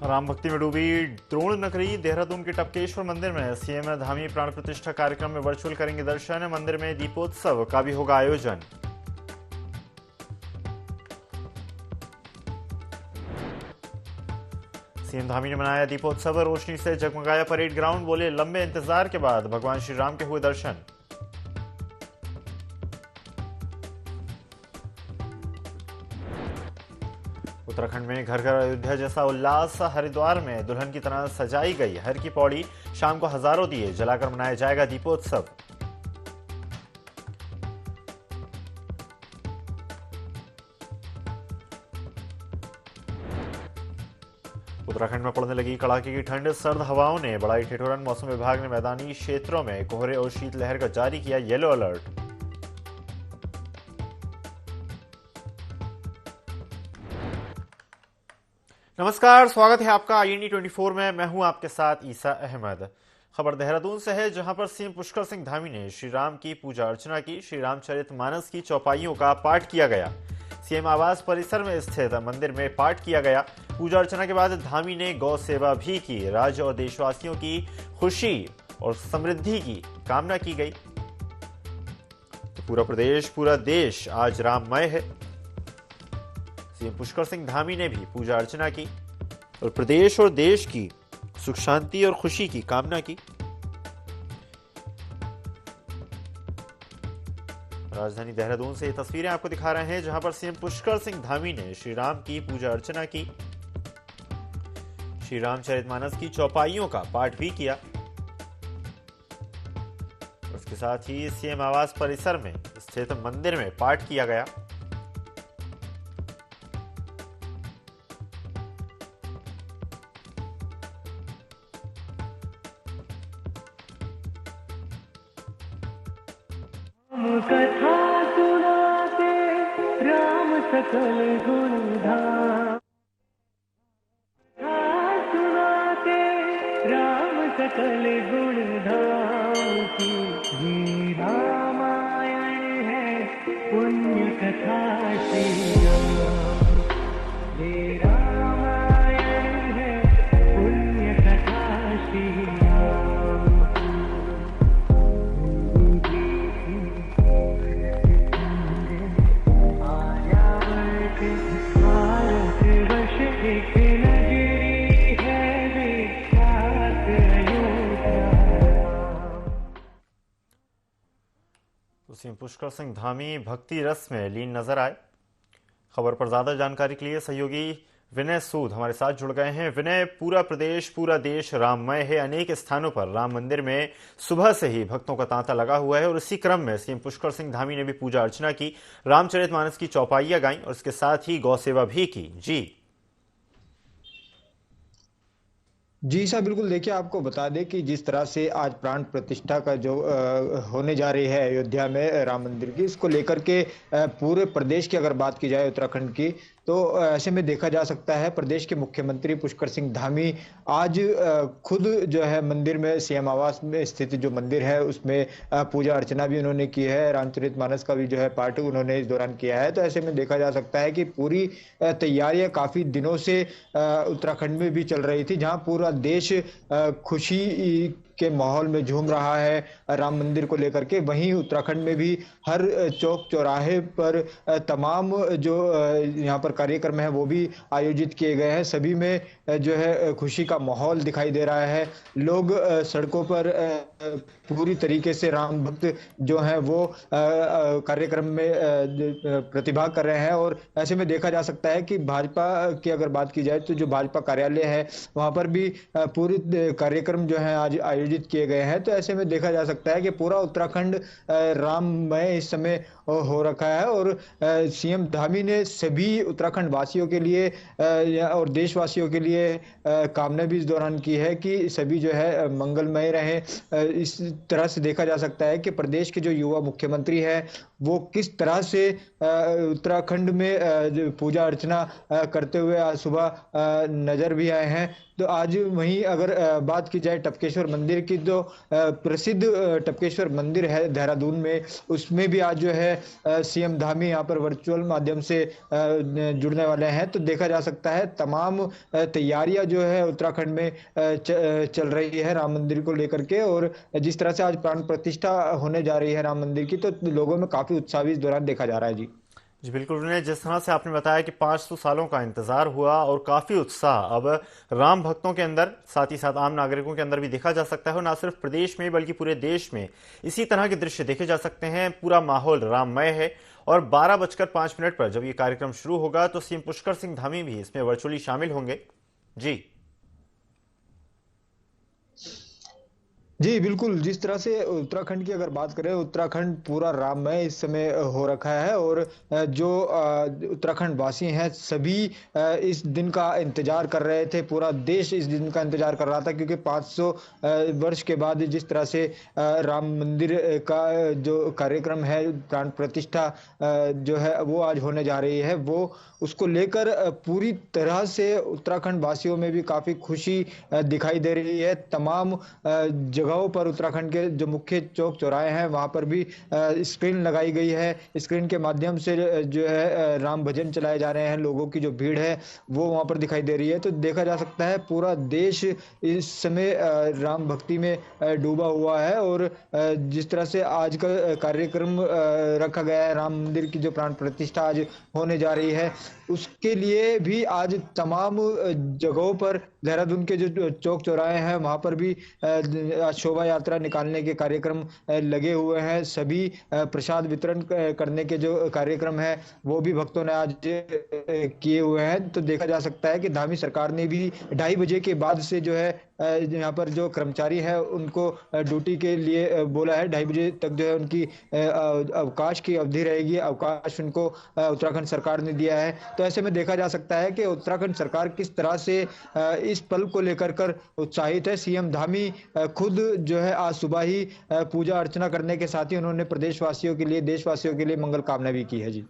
राम भक्ति में डूबी द्रोण नगरी देहरादून के टपकेश्वर मंदिर में सीएम धामी प्राण प्रतिष्ठा कार्यक्रम में वर्चुअल करेंगे दर्शन। मंदिर में दीपोत्सव का भी होगा आयोजन। सीएम धामी ने मनाया दीपोत्सव, रोशनी से जगमगाया परेड ग्राउंड। बोले, लंबे इंतजार के बाद भगवान श्री राम के हुए दर्शन। उत्तराखंड में घर घर अयोध्या जैसा उल्लास। हरिद्वार में दुल्हन की तरह सजाई गई हर की पौड़ी। शाम को हजारों दिए जलाकर मनाया जाएगा दीपोत्सव। उत्तराखंड में पड़ने लगी कड़ाके की ठंड। सर्द हवाओं ने बढ़ाई ठिठुरन। मौसम विभाग ने मैदानी क्षेत्रों में कोहरे और शीतलहर का जारी किया येलो अलर्ट। नमस्कार, स्वागत है आपका IND 24 में। मैं हूं आपके साथ ईसा अहमद। खबर देहरादून से है, जहां पर सीएम पुष्कर सिंह धामी ने श्री राम की पूजा अर्चना की। श्री रामचरितमानस की चौपाइयों का पाठ किया गया। सीएम आवास परिसर में स्थित मंदिर में पाठ किया गया। पूजा अर्चना के बाद धामी ने गौ सेवा भी की। राज्य और देशवासियों की खुशी और समृद्धि की कामना की गई। पूरा प्रदेश, पूरा देश आज राममय है। सीएम पुष्कर सिंह धामी ने भी पूजा अर्चना की और प्रदेश और देश की सुख शांति और खुशी की कामना की। राजधानी देहरादून से ये तस्वीरें आपको दिखा रहे हैं, जहां पर सीएम पुष्कर सिंह धामी ने श्री राम की पूजा अर्चना की। श्री रामचरितमानस की चौपाइयों का पाठ भी किया। उसके साथ ही सीएम आवास परिसर में स्थित मंदिर में पाठ किया गया। कथा सुनाते राम सकल गुण धाम, कथा सुनाते राम सकल गुण धाम की। ये रामायण है पुण्य कथा श्री राम, ये रामायण है पुण्य कथा श्री राम। सीएम पुष्कर सिंह धामी भक्ति रस में लीन नजर आए। खबर पर ज्यादा जानकारी के लिए सहयोगी विनय सूद हमारे साथ जुड़ गए हैं। विनय, पूरा प्रदेश, पूरा देश राममय है। अनेक स्थानों पर राम मंदिर में सुबह से ही भक्तों का तांता लगा हुआ है और इसी क्रम में सीएम पुष्कर सिंह धामी ने भी पूजा अर्चना की, रामचरितमानस की चौपाइयां गाईं और इसके साथ ही गौ सेवा भी की। जी सर, बिल्कुल। देखिए, आपको बता दें कि जिस तरह से आज प्राण प्रतिष्ठा का जो होने जा रही है अयोध्या में राम मंदिर की, इसको लेकर के पूरे प्रदेश की अगर बात की जाए, उत्तराखंड की, तो ऐसे में देखा जा सकता है प्रदेश के मुख्यमंत्री पुष्कर सिंह धामी आज खुद जो है मंदिर में, सीएम आवास में स्थित जो मंदिर है उसमें पूजा अर्चना भी उन्होंने की है। रामचरितमानस का भी जो है पाठ उन्होंने इस दौरान किया है। तो ऐसे में देखा जा सकता है कि पूरी तैयारियां काफी दिनों से उत्तराखंड में भी चल रही थी, जहां पूरा देश खुशी के माहौल में झूम रहा है राम मंदिर को लेकर के। वहीं उत्तराखंड में भी हर चौक चौराहे पर तमाम जो यहाँ पर कार्यक्रम है वो भी आयोजित किए गए हैं। सभी में जो है खुशी का माहौल दिखाई दे रहा है। लोग सड़कों पर पूरी तरीके से राम भक्त जो हैं वो कार्यक्रम में प्रतिभाग कर रहे हैं। और ऐसे में देखा जा सकता है कि भाजपा की अगर बात की जाए तो जो भाजपा कार्यालय है वहां पर भी पूरी कार्यक्रम जो है आज आयोजित किए गए हैं। तो ऐसे में देखा जा सकता है कि पूरा उत्तराखंड राममय इस समय हो रखा है। और सीएम धामी ने सभी उत्तराखंड वासियों के लिए और देशवासियों के लिए कामना भी इस दौरान की है कि सभी जो है मंगलमय रहें। इस तरह से देखा जा सकता है कि प्रदेश के जो युवा मुख्यमंत्री है वो किस तरह से उत्तराखंड में पूजा अर्चना करते हुए आज सुबह नजर भी आए हैं। तो आज वहीं अगर बात की जाए टपकेश्वर मंदिर मंदिर की जो प्रसिद्ध टपकेश्वर मंदिर है देहरादून में, उसमें भी आज जो है सीएम धामी यहाँ पर वर्चुअल माध्यम से जुड़ने वाले हैं। तो देखा जा सकता है तमाम तैयारियां जो है उत्तराखंड में चल रही है राम मंदिर को लेकर के, और जिस तरह से आज प्राण प्रतिष्ठा होने जा रही है राम मंदिर की, तो लोगों में काफी उत्साह भी इस दौरान देखा जा रहा है जी। जी बिल्कुल विनय, जिस तरह से आपने बताया कि 500 सालों का इंतजार हुआ और काफी उत्साह अब राम भक्तों के अंदर, साथ ही साथ आम नागरिकों के अंदर भी देखा जा सकता है, और ना सिर्फ प्रदेश में बल्कि पूरे देश में इसी तरह के दृश्य देखे जा सकते हैं। पूरा माहौल राममय है और 12:05 पर जब ये कार्यक्रम शुरू होगा तो सीएम पुष्कर सिंह धामी भी इसमें वर्चुअली शामिल होंगे। जी जी बिल्कुल, जिस तरह से उत्तराखंड की अगर बात करें, उत्तराखंड पूरा राममय इस समय हो रखा है, और जो उत्तराखंड वासी हैं सभी इस दिन का इंतजार कर रहे थे। पूरा देश इस दिन का इंतजार कर रहा था, क्योंकि 500 वर्ष के बाद जिस तरह से राम मंदिर का जो कार्यक्रम है, प्राण प्रतिष्ठा जो है वो आज होने जा रही है, वो उसको लेकर पूरी तरह से उत्तराखंड वासियों में भी काफी खुशी दिखाई दे रही है। तमाम जगहों पर उत्तराखंड के जो मुख्य चौक चौराहे हैं वहां पर भी स्क्रीन लगाई गई है। स्क्रीन के माध्यम से जो है राम भजन चलाए जा रहे हैं। लोगों की जो भीड़ है वो वहां पर दिखाई दे रही है। तो देखा जा सकता है पूरा देश इस समय राम भक्ति में डूबा हुआ है, और जिस तरह से आज का कार्यक्रम रखा गया है, राम मंदिर की जो प्राण प्रतिष्ठा आज होने जा रही है, उसके लिए भी आज तमाम जगहों पर देहरादून के जो चौक चौराहे हैं वहां पर भी शोभा यात्रा निकालने के कार्यक्रम लगे हुए हैं। सभी प्रसाद वितरण करने के जो कार्यक्रम है वो भी भक्तों ने आज किए हुए हैं। तो देखा जा सकता है कि धामी सरकार ने भी 2:30 बजे के बाद से जो है यहाँ पर जो कर्मचारी है उनको ड्यूटी के लिए बोला है। 2:30 बजे तक जो है उनकी अवकाश की अवधि रहेगी। अवकाश उनको उत्तराखंड सरकार ने दिया है। तो ऐसे में देखा जा सकता है कि उत्तराखंड सरकार किस तरह से इस पल को लेकर कर उत्साहित है। सीएम धामी खुद जो है आज सुबह ही पूजा अर्चना करने के साथ ही उन्होंने प्रदेशवासियों के लिए, देशवासियों के लिए मंगल कामना भी की है जी।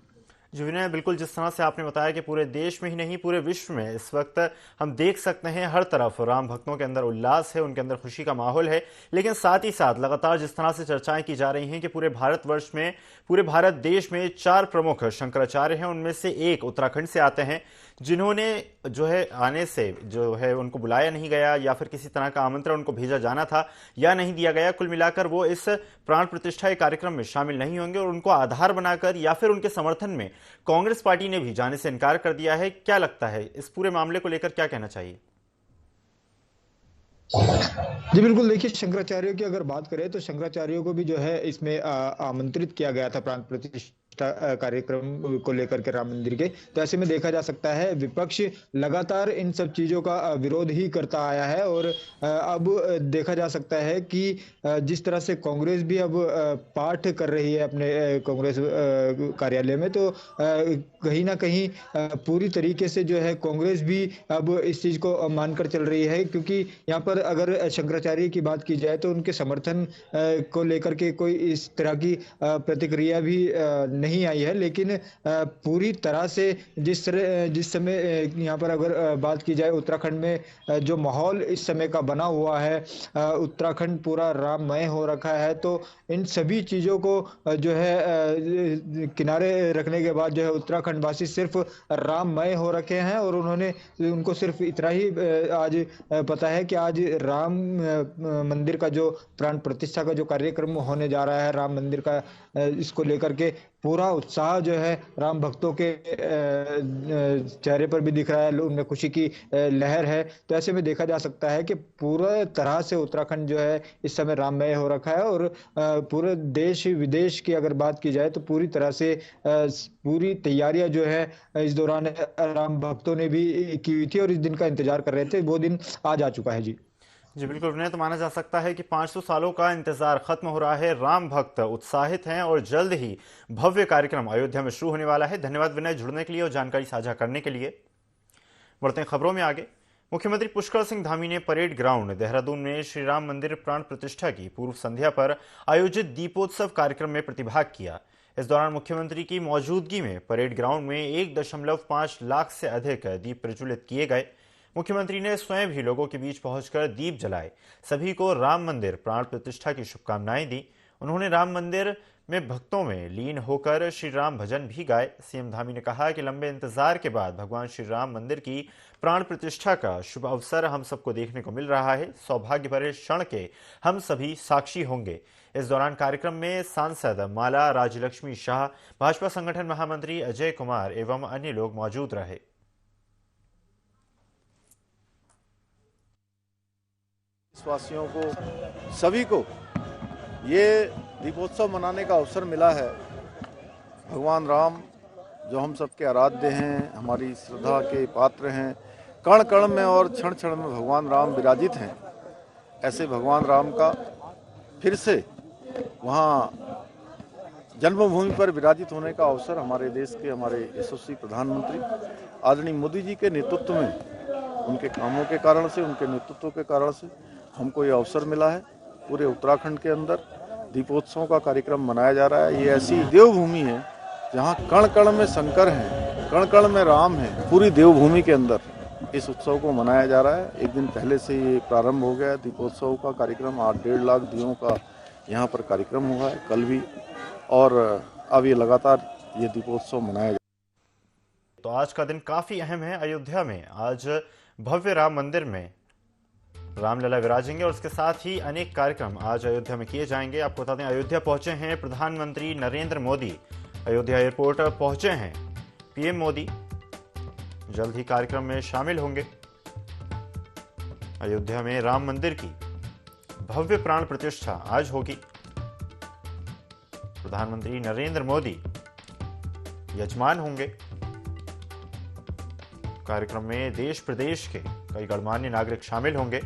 जी विनय, बिल्कुल जिस तरह से आपने बताया कि पूरे देश में ही नहीं पूरे विश्व में इस वक्त हम देख सकते हैं हर तरफ राम भक्तों के अंदर उल्लास है, उनके अंदर खुशी का माहौल है। लेकिन साथ ही साथ लगातार जिस तरह से चर्चाएं की जा रही हैं कि पूरे भारतवर्ष में, पूरे भारत देश में 4 प्रमुख शंकराचार्य हैं, उनमें से एक उत्तराखंड से आते हैं, जिन्होंने जो है आने से जो है उनको बुलाया नहीं गया, या फिर किसी तरह का आमंत्रण उनको भेजा जाना था या नहीं दिया गया। कुल मिलाकर वो इस प्राण प्रतिष्ठा के कार्यक्रम में शामिल नहीं होंगे, और उनको आधार बनाकर या फिर उनके समर्थन में कांग्रेस पार्टी ने भी जाने से इनकार कर दिया है। क्या लगता है इस पूरे मामले को लेकर क्या कहना चाहिए? जी बिल्कुल, देखिए शंकराचार्यों की अगर बात करें तो शंकराचार्यों को भी जो है इसमें आमंत्रित किया गया था प्राण प्रतिष्ठा कार्यक्रम को लेकर के राम मंदिर के। तो ऐसे में देखा जा सकता है विपक्ष लगातार इन सब चीजों का विरोध ही करता आया है, और अब देखा जा सकता है कि जिस तरह से कांग्रेस भी अब पाठ कर रही है अपने कांग्रेस कार्यालय में, तो कहीं ना कहीं पूरी तरीके से जो है कांग्रेस भी अब इस चीज को मानकर चल रही है। क्योंकि यहाँ पर अगर शंकराचार्य की बात की जाए तो उनके समर्थन को लेकर के कोई इस तरह की प्रतिक्रिया भी नहीं आई है। लेकिन पूरी तरह से जिस समय यहाँ पर अगर बात की जाए उत्तराखंड में जो माहौल इस समय का बना हुआ है, उत्तराखंड पूरा राममय हो रखा है। तो इन सभी चीजों को जो है किनारे रखने के बाद जो है उत्तराखंड वासी सिर्फ राममय हो रखे हैं, और उनको सिर्फ इतना ही आज पता है कि आज राम मंदिर का जो प्राण प्रतिष्ठा का जो कार्यक्रम होने जा रहा है राम मंदिर का, इसको लेकर के पूरा उत्साह जो है राम भक्तों के चेहरे पर भी दिख रहा है, उनमें खुशी की लहर है। तो ऐसे में देखा जा सकता है कि पूरा तरह से उत्तराखंड जो है इस समय राममय हो रखा है, और पूरे देश विदेश की अगर बात की जाए तो पूरी तरह से पूरी तैयारियां जो है इस दौरान राम भक्तों ने भी की हुई थी, और इस दिन का इंतजार कर रहे थे। वो दिन आज आ चुका है जी। जी बिल्कुल विनय, तो माना जा सकता है कि 500 सालों का इंतजार खत्म हो रहा है। राम भक्त उत्साहित हैं और जल्द ही भव्य कार्यक्रम अयोध्या में शुरू होने वाला है। धन्यवाद विनय, जुड़ने के लिए और जानकारी साझा करने के लिए। बढ़ते हैं खबरों में आगे। मुख्यमंत्री पुष्कर सिंह धामी ने परेड ग्राउंड देहरादून में श्री राम मंदिर प्राण प्रतिष्ठा की पूर्व संध्या पर आयोजित दीपोत्सव कार्यक्रम में प्रतिभाग किया। इस दौरान मुख्यमंत्री की मौजूदगी में परेड ग्राउंड में 1.5 लाख से अधिक दीप प्रज्वलित किए गए। मुख्यमंत्री ने स्वयं भी लोगों के बीच पहुंचकर दीप जलाए, सभी को राम मंदिर प्राण प्रतिष्ठा की शुभकामनाएं दी। उन्होंने राम मंदिर में भक्तों में लीन होकर श्री राम भजन भी गाए। सीएम धामी ने कहा कि लंबे इंतजार के बाद भगवान श्री राम मंदिर की प्राण प्रतिष्ठा का शुभ अवसर हम सबको देखने को मिल रहा है। सौभाग्य भरे क्षण के हम सभी साक्षी होंगे। इस दौरान कार्यक्रम में सांसद माला राज्यलक्ष्मी शाह, भाजपा संगठन महामंत्री अजय कुमार एवं अन्य लोग मौजूद रहे। देशवासियों को, सभी को ये दीपोत्सव मनाने का अवसर मिला है। भगवान राम जो हम सबके आराध्य हैं, हमारी श्रद्धा के पात्र हैं, कण कण में और क्षण क्षण में भगवान राम विराजित हैं। ऐसे भगवान राम का फिर से वहाँ जन्मभूमि पर विराजित होने का अवसर हमारे देश के हमारे यशस्वी प्रधानमंत्री आदरणीय मोदी जी के नेतृत्व में, उनके कामों के कारण से, उनके नेतृत्व के कारण से हमको ये अवसर मिला है। पूरे उत्तराखंड के अंदर दीपोत्सव का कार्यक्रम मनाया जा रहा है। ये ऐसी देवभूमि है जहाँ कण कण में शंकर हैं, कण कण में राम हैं। पूरी देवभूमि के अंदर इस उत्सव को मनाया जा रहा है। एक दिन पहले से ये प्रारंभ हो गया है दीपोत्सव का कार्यक्रम। 8-1.5 लाख दियों का यहाँ पर कार्यक्रम हुआ है कल भी, और अब ये लगातार ये दीपोत्सव मनाया जा। तो आज का दिन काफी अहम है। अयोध्या में आज भव्य राम मंदिर में रामलला विराजेंगे और उसके साथ ही अनेक कार्यक्रम आज अयोध्या में किए जाएंगे। आपको बता दें, अयोध्या पहुंचे हैं प्रधानमंत्री नरेंद्र मोदी। अयोध्या एयरपोर्ट पहुंचे हैं पीएम मोदी, जल्द ही कार्यक्रम में शामिल होंगे। अयोध्या में राम मंदिर की भव्य प्राण प्रतिष्ठा आज होगी। प्रधानमंत्री नरेंद्र मोदी यजमान होंगे। कार्यक्रम में देश प्रदेश के कई गणमान्य नागरिक शामिल होंगे।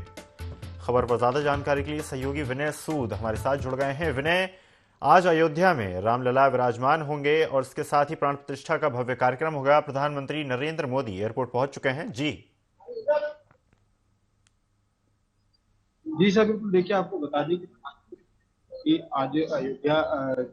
खबर पर ज्यादा जानकारी के लिए सहयोगी विनय सूद हमारे साथ जुड़ गए हैं। विनय, आज अयोध्या में रामलला विराजमान होंगे और इसके साथ ही प्राण प्रतिष्ठा का भव्य कार्यक्रम होगा। प्रधानमंत्री नरेंद्र मोदी एयरपोर्ट पहुंच चुके हैं। जी सर, बिल्कुल। देखिए, आपको बता दें कि आज अयोध्या और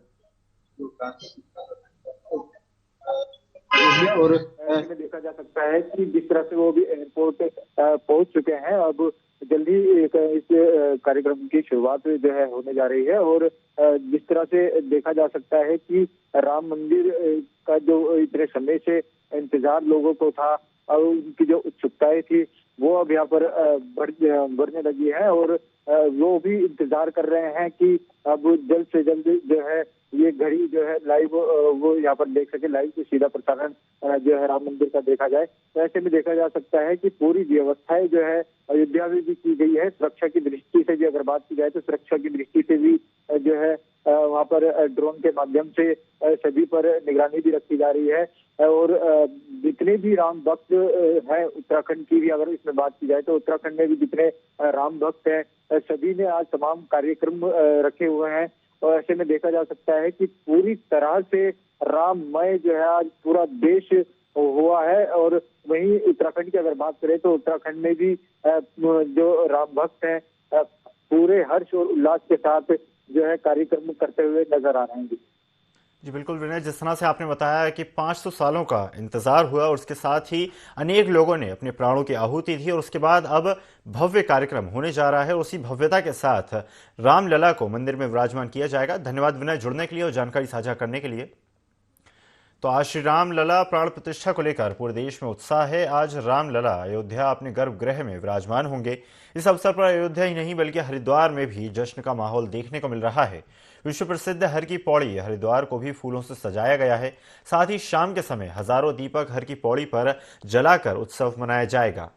में देखा जा सकता है कि जिस तरह से वो भी एयरपोर्ट पहुंच चुके हैं। अब जल्दी इस कार्यक्रम की शुरुआत जो है होने जा रही है। और जिस तरह से देखा जा सकता है कि राम मंदिर का जो इतने समय से इंतजार लोगों को था और उनकी जो उत्सुकताएं थी वो अब यहाँ पर बढ़ने लगी है। और वो भी इंतजार कर रहे हैं कि अब जल्द से जल्द जो है ये घड़ी जो है लाइव वो यहाँ पर देख सके, लाइव से सीधा प्रसारण जो है राम मंदिर का देखा जाए। तो ऐसे में देखा जा सकता है कि पूरी व्यवस्थाएं जो है अयोध्या में भी की गई है। सुरक्षा की दृष्टि से भी अगर बात की जाए तो सुरक्षा की दृष्टि से भी जो है वहाँ पर ड्रोन के माध्यम से सभी पर निगरानी भी रखी जा रही है। और जितने भी राम भक्त हैं उत्तराखंड की भी अगर इसमें बात की जाए तो उत्तराखंड में भी जितने राम भक्त हैं सभी ने आज तमाम कार्यक्रम रखे हुए हैं। और ऐसे में देखा जा सकता है कि पूरी तरह से राममय जो है आज पूरा देश हुआ है। और वहीं उत्तराखंड की अगर बात करें तो उत्तराखंड में भी जो राम भक्त हैं पूरे हर्ष और उल्लास के साथ जो है कार्यक्रम करते हुए नजर आ रहे हैं। जी बिल्कुल विनय, जिस तरह से आपने बताया कि 500 सालों का इंतजार हुआ और उसके साथ ही अनेक लोगों ने अपने प्राणों की आहुति दी और उसके बाद अब भव्य कार्यक्रम होने जा रहा है। उसी भव्यता के साथ रामलला को मंदिर में विराजमान किया जाएगा। धन्यवाद विनय जुड़ने के लिए और जानकारी साझा करने के लिए। तो आज श्री रामलला प्राण प्रतिष्ठा को लेकर पूरे देश में उत्साह है। आज रामलला अयोध्या अपने गर्भगृह में विराजमान होंगे। इस अवसर पर अयोध्या ही नहीं बल्कि हरिद्वार में भी जश्न का माहौल देखने को मिल रहा है। विश्व प्रसिद्ध हर की पौड़ी हरिद्वार को भी फूलों से सजाया गया है। साथ ही शाम के समय हजारों दीपक हर की पौड़ी पर जलाकर उत्सव मनाया जाएगा।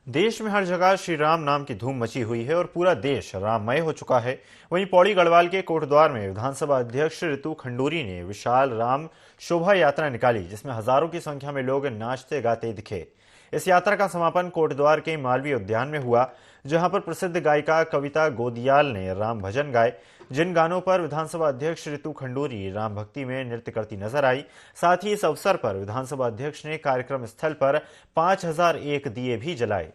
देश में हर जगह श्री राम नाम की धूम मची हुई है और पूरा देश राममय हो चुका है। वहीं पौड़ी गढ़वाल के कोटद्वार में विधानसभा अध्यक्ष ऋतु खंडूरी ने विशाल राम शोभा यात्रा निकाली, जिसमें हजारों की संख्या में लोग नाचते गाते दिखे। इस यात्रा का समापन कोटद्वार के मालवीय उद्यान में हुआ। जहां पर प्रसिद्ध गायिका कविता गोदियाल ने राम भजन गाए, जिन गानों पर विधानसभा अध्यक्ष ऋतु खंडूरी राम भक्ति में नृत्य करती नजर आई। साथ ही इस अवसर पर विधानसभा अध्यक्ष ने कार्यक्रम स्थल पर 5001 दिए भी जलाए।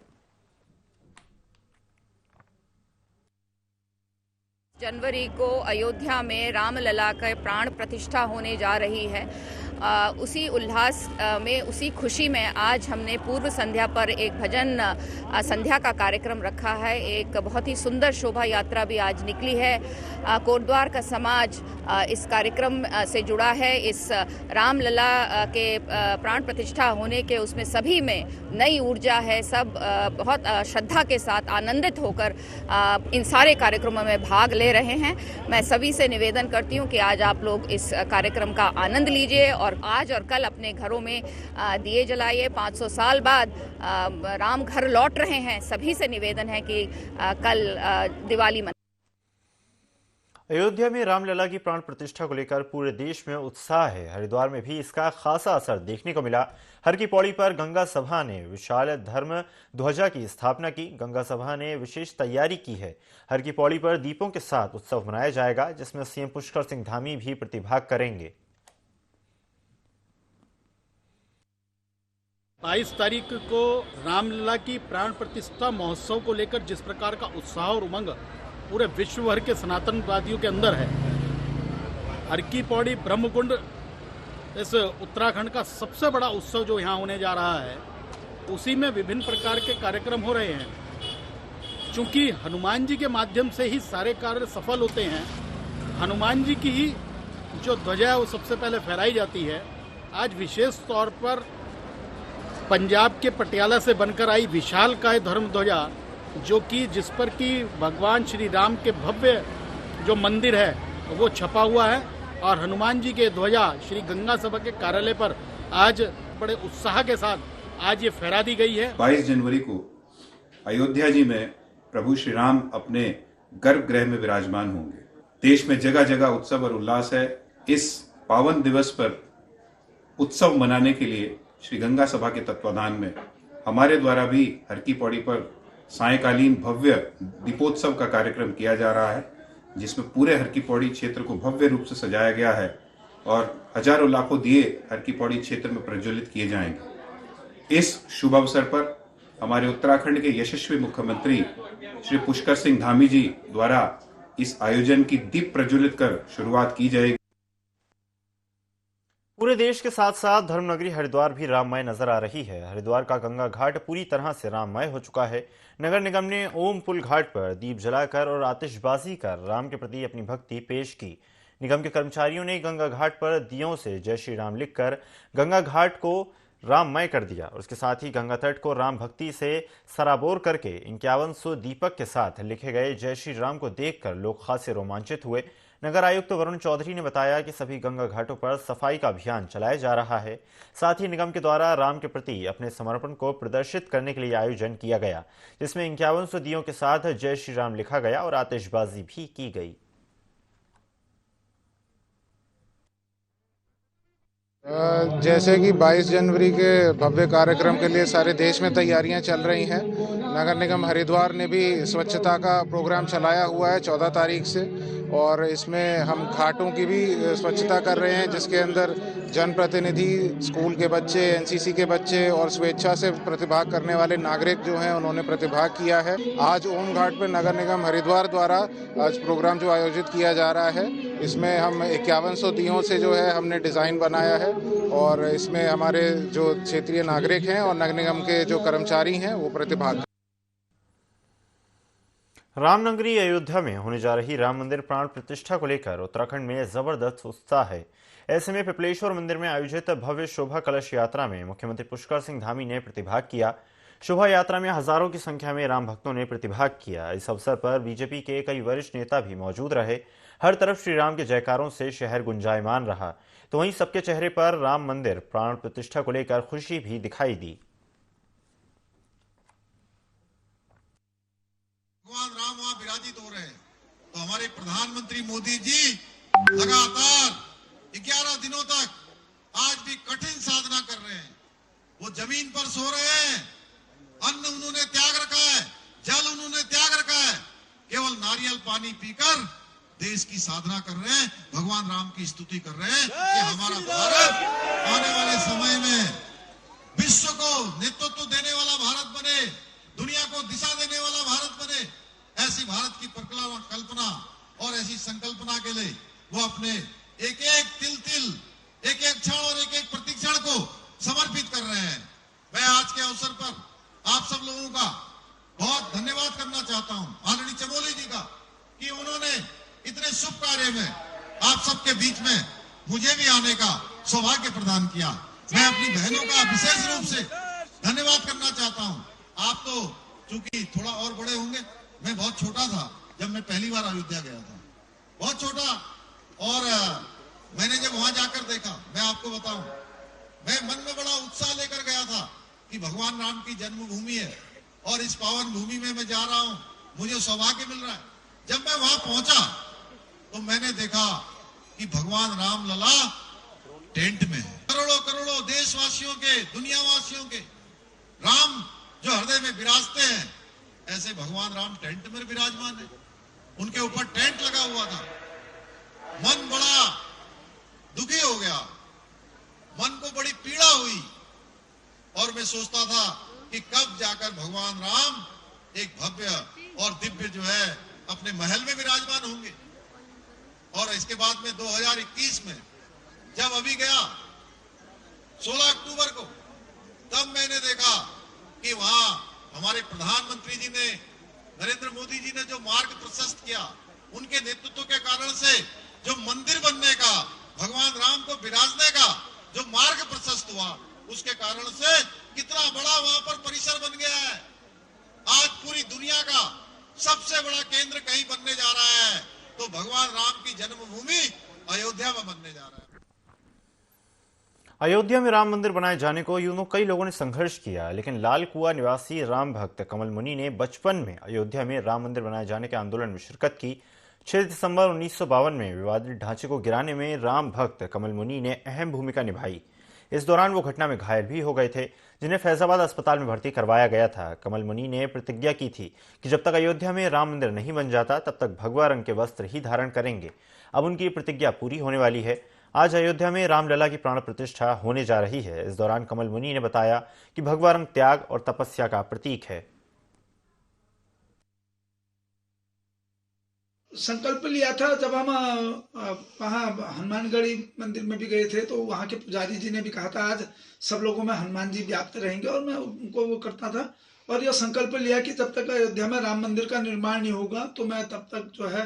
जनवरी को अयोध्या में रामलला के प्राण प्रतिष्ठा होने जा रही है। उसी उल्लास में, उसी खुशी में आज हमने पूर्व संध्या पर एक भजन संध्या का कार्यक्रम रखा है। एक बहुत ही सुंदर शोभा यात्रा भी आज निकली है। कोटद्वार का समाज इस कार्यक्रम से जुड़ा है। इस रामलला के प्राण प्रतिष्ठा होने के उसमें सभी में नई ऊर्जा है। सब बहुत श्रद्धा के साथ आनंदित होकर इन सारे कार्यक्रमों में भाग ले रहे हैं। मैं सभी से निवेदन करती हूं कि आज आप लोग इस कार्यक्रम का आनंद लीजिए और आज और कल अपने घरों में दिए जलाइए। 500 साल बाद राम घर लौट रहे हैं। सभी से निवेदन है कि कल दिवाली अयोध्या में रामलला की प्राण प्रतिष्ठा को लेकर पूरे देश में उत्साह है। हरिद्वार में भी इसका खासा असर देखने को मिला। हर की पौड़ी पर गंगा सभा ने विशाल धर्म ध्वजा की स्थापना की। गंगा सभा ने विशेष तैयारी की है। हर की पौड़ी पर दीपों के साथ उत्सव मनाया जाएगा, जिसमें सीएम पुष्कर सिंह धामी भी प्रतिभाग करेंगे। 22 तारीख को रामलला की प्राण प्रतिष्ठा महोत्सव को लेकर जिस प्रकार का उत्साह और उमंग पूरे विश्व भर के सनातनवादियों के अंदर है, हर की पौड़ी ब्रह्मकुंड इस उत्तराखंड का सबसे बड़ा उत्सव जो यहाँ होने जा रहा है, उसी में विभिन्न प्रकार के कार्यक्रम हो रहे हैं। चूंकि हनुमान जी के माध्यम से ही सारे कार्य सफल होते हैं, हनुमान जी की ही जो ध्वजा है वो सबसे पहले फहराई जाती है। आज विशेष तौर पर पंजाब के पटियाला से बनकर आई विशालकाय धर्म ध्वजा, जो कि जिस पर कि भगवान श्री राम के भव्य जो मंदिर है वो छपा हुआ है, और हनुमान जी के ध्वजा श्री गंगा सभा के कार्यालय पर आज बड़े उत्साह के साथ आज ये फहरा दी गई है। 22 जनवरी को अयोध्या जी में प्रभु श्री राम अपने गर्भगृह में विराजमान होंगे। देश में जगह जगह उत्सव और उल्लास है। इस पावन दिवस पर उत्सव मनाने के लिए श्री गंगा सभा के तत्वाधान में हमारे द्वारा भी हर की पौड़ी पर सायंकालीन भव्य दीपोत्सव का कार्यक्रम किया जा रहा है, जिसमें पूरे हर की पौड़ी क्षेत्र को भव्य रूप से सजाया गया है और हजारों लाखों दिए हर की पौड़ी क्षेत्र में प्रज्वलित किए जाएंगे। इस शुभ अवसर पर हमारे उत्तराखंड के यशस्वी मुख्यमंत्री श्री पुष्कर सिंह धामी जी द्वारा इस आयोजन की दीप प्रज्वलित कर शुरुआत की जाएगी। पूरे देश के साथ साथ धर्मनगरी हरिद्वार भी राममय नजर आ रही है। हरिद्वार का गंगा घाट पूरी तरह से राममय हो चुका है। नगर निगम ने ओम पुल घाट पर दीप जलाकर और आतिशबाजी कर राम के प्रति अपनी भक्ति पेश की। निगम के कर्मचारियों ने गंगा घाट पर दियों से जय श्री राम लिखकर गंगा घाट को राममय कर दिया और उसके साथ ही गंगा तट को राम भक्ति से सराबोर करके 5100 दीपक के साथ लिखे गए जय श्री राम को देखकर लोग खासे रोमांचित हुए। नगर आयुक्त वरुण चौधरी ने बताया कि सभी गंगा घाटों पर सफाई का अभियान चलाया जा रहा है। साथ ही निगम के द्वारा राम के प्रति अपने समर्पण को प्रदर्शित करने के लिए आयोजन किया गया, जिसमें 5100 दियों के साथ जय श्री राम लिखा गया और आतिशबाजी भी की गई। जैसे कि 22 जनवरी के भव्य कार्यक्रम के लिए सारे देश में तैयारियां चल रही हैं। नगर निगम हरिद्वार ने भी स्वच्छता का प्रोग्राम चलाया हुआ है 14 तारीख से, और इसमें हम घाटों की भी स्वच्छता कर रहे हैं, जिसके अंदर जनप्रतिनिधि, स्कूल के बच्चे, एनसीसी के बच्चे और स्वेच्छा से प्रतिभाग करने वाले नागरिक जो हैं उन्होंने प्रतिभाग किया है। आज ओम घाट पर नगर निगम हरिद्वार द्वारा आज प्रोग्राम जो आयोजित किया जा रहा है, इसमें हम 5100 दियों से जो है हमने डिज़ाइन बनाया है, और इसमें हमारे जो क्षेत्रीय नागरिक हैं और नगर निगम के जो कर्मचारी हैं वो प्रतिभाग। रामनगरी अयोध्या में होने जा रही राम मंदिर प्राण प्रतिष्ठा को लेकर उत्तराखंड में जबरदस्त उत्साह है। ऐसे में पिपलेश्वर मंदिर में आयोजित भव्य शोभा कलश यात्रा में मुख्यमंत्री पुष्कर सिंह धामी ने प्रतिभाग किया। शोभा यात्रा में हजारों की संख्या में राम भक्तों ने प्रतिभाग किया। इस अवसर पर बीजेपी के कई वरिष्ठ नेता भी मौजूद रहे। हर तरफ श्री राम के जयकारों से शहर गुंजायमान रहा, तो वहीं सबके चेहरे पर राम मंदिर प्राण प्रतिष्ठा को लेकर खुशी भी दिखाई दी। भगवान राम वहां विराजित हो रहे हैं, तो हमारे प्रधानमंत्री मोदी जी लगातार 11 दिनों तक आज भी कठिन साधना कर रहे हैं। वो जमीन पर सो रहे हैं, अन्न उन्होंने त्याग रखा है, जल उन्होंने त्याग रखा है, केवल नारियल पानी पीकर देश की साधना कर रहे हैं, भगवान राम की स्तुति कर रहे हैं कि हमारा भारत आने वाले समय में विश्व को नेतृत्व देने वाला भारत बने, दुनिया को दिशा देने वाला भारत बने। ऐसी भारत की कल्पना और ऐसी संकल्पना के लिए वो अपने एक एक तिल एक एक क्षण और एक एक प्रतिक्षण को समर्पित कर रहे हैं। मैं आज के अवसर पर आप सब लोगों का बहुत धन्यवाद करना चाहता हूं, आदरणीय चमोली जी का, कि उन्होंने इतने शुभ कार्य में आप सबके बीच में मुझे भी आने का सौभाग्य प्रदान किया। मैं अपनी बहनों का विशेष रूप से धन्यवाद करना चाहता हूं। आप तो चूंकि थोड़ा और बड़े होंगे, मैं बहुत छोटा था जब मैं पहली बार अयोध्या गया था, बहुत छोटा, और मैंने जब वहां जाकर देखा, मैं आपको बताऊं, मैं मन में बड़ा उत्साह लेकर गया था कि भगवान राम की जन्मभूमि है और इस पावन भूमि में मैं जा रहा हूं, मुझे सौभाग्य मिल रहा है। जब मैं वहां पहुंचा तो मैंने देखा कि भगवान राम लला टेंट में है। करोड़ों करोड़ों देशवासियों के, दुनियावासियों के राम जो हृदय में विराजते हैं, ऐसे भगवान राम टेंट में विराजमान है। उनके ऊपर टेंट लगा हुआ था। मन बड़ा दुखी हो गया, मन को बड़ी पीड़ा हुई, और मैं सोचता था कि कब जाकर भगवान राम एक भव्य और दिव्य जो है अपने महल में विराजमान होंगे। और इसके बाद में 2021 में जब अभी गया 16 अक्टूबर को, तब मैंने देखा कि वहां हमारे प्रधानमंत्री जी ने, नरेंद्र मोदी जी ने जो मार्ग प्रशस्त किया, उनके नेतृत्व के कारण से जो मंदिर बनने का, भगवान राम को विराजने का जो मार्ग प्रशस्त हुआ, उसके कारण से कितना बड़ा वहां पर परिसर बन गया है। आज पूरी दुनिया का सबसे बड़ा केंद्र कहीं बनने जा रहा है, तो भगवान राम की जन्मभूमि अयोध्या में बनने जा रहा है। अयोध्या में राम मंदिर बनाए जाने को यूं तो कई लोगों ने संघर्ष किया, लेकिन लाल कुआं निवासी राम भक्त कमल मुनि ने बचपन में अयोध्या में राम मंदिर बनाए जाने के आंदोलन में शिरकत की। 6 दिसंबर 1952 में विवादित ढांचे को गिराने में राम भक्त कमल मुनि ने अहम भूमिका निभाई। इस दौरान वो घटना में घायल भी हो गए थे, जिन्हें फैजाबाद अस्पताल में भर्ती करवाया गया था। कमल मुनि ने प्रतिज्ञा की थी कि जब तक अयोध्या में राम मंदिर नहीं बन जाता, तब तक भगवा रंग के वस्त्र ही धारण करेंगे। अब उनकी प्रतिज्ञा पूरी होने वाली है। आज अयोध्या में रामलला की प्राण प्रतिष्ठा होने जा रही है। इस दौरान कमल मुनि ने बताया कि भगवा रंग त्याग और तपस्या का प्रतीक है। संकल्प लिया था जब हम वहाँ हनुमानगढ़ी मंदिर में भी गए थे, तो वहाँ के पुजारी जी ने भी कहा था आज सब लोगों में हनुमान जी व्याप्त रहेंगे, और मैं उनको वो करता था। और यह संकल्प लिया कि जब तक अयोध्या में राम मंदिर का निर्माण नहीं होगा, तो मैं तब तक जो है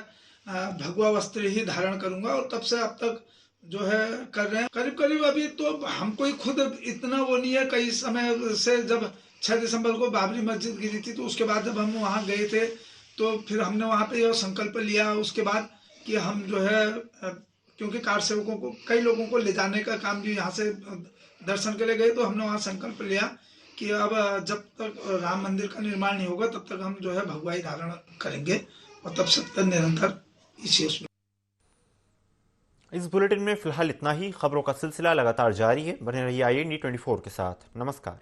भगवा वस्त्र ही धारण करूंगा। और तब से अब तक जो है कर रहे हैं। करीब करीब अभी तो हमको ही खुद इतना वो नहीं है। कई समय से जब 6 दिसंबर को बाबरी मस्जिद गिरी थी, तो उसके बाद जब हम वहाँ गए थे, तो फिर हमने वहाँ पे यह संकल्प लिया उसके बाद कि हम जो है, क्योंकि कार सेवकों को, कई लोगों को ले जाने का काम भी यहाँ से दर्शन के लिए गए, तो हमने वहाँ संकल्प लिया कि अब जब तक राम मंदिर का निर्माण नहीं होगा, तब तक हम जो है भगवाई धारण करेंगे, और तब से निरंतर इसी उसमें। इस बुलेटिन में फिलहाल इतना ही। खबरों का सिलसिला लगातार जारी है। बने रहिए IND 24 के साथ। नमस्कार।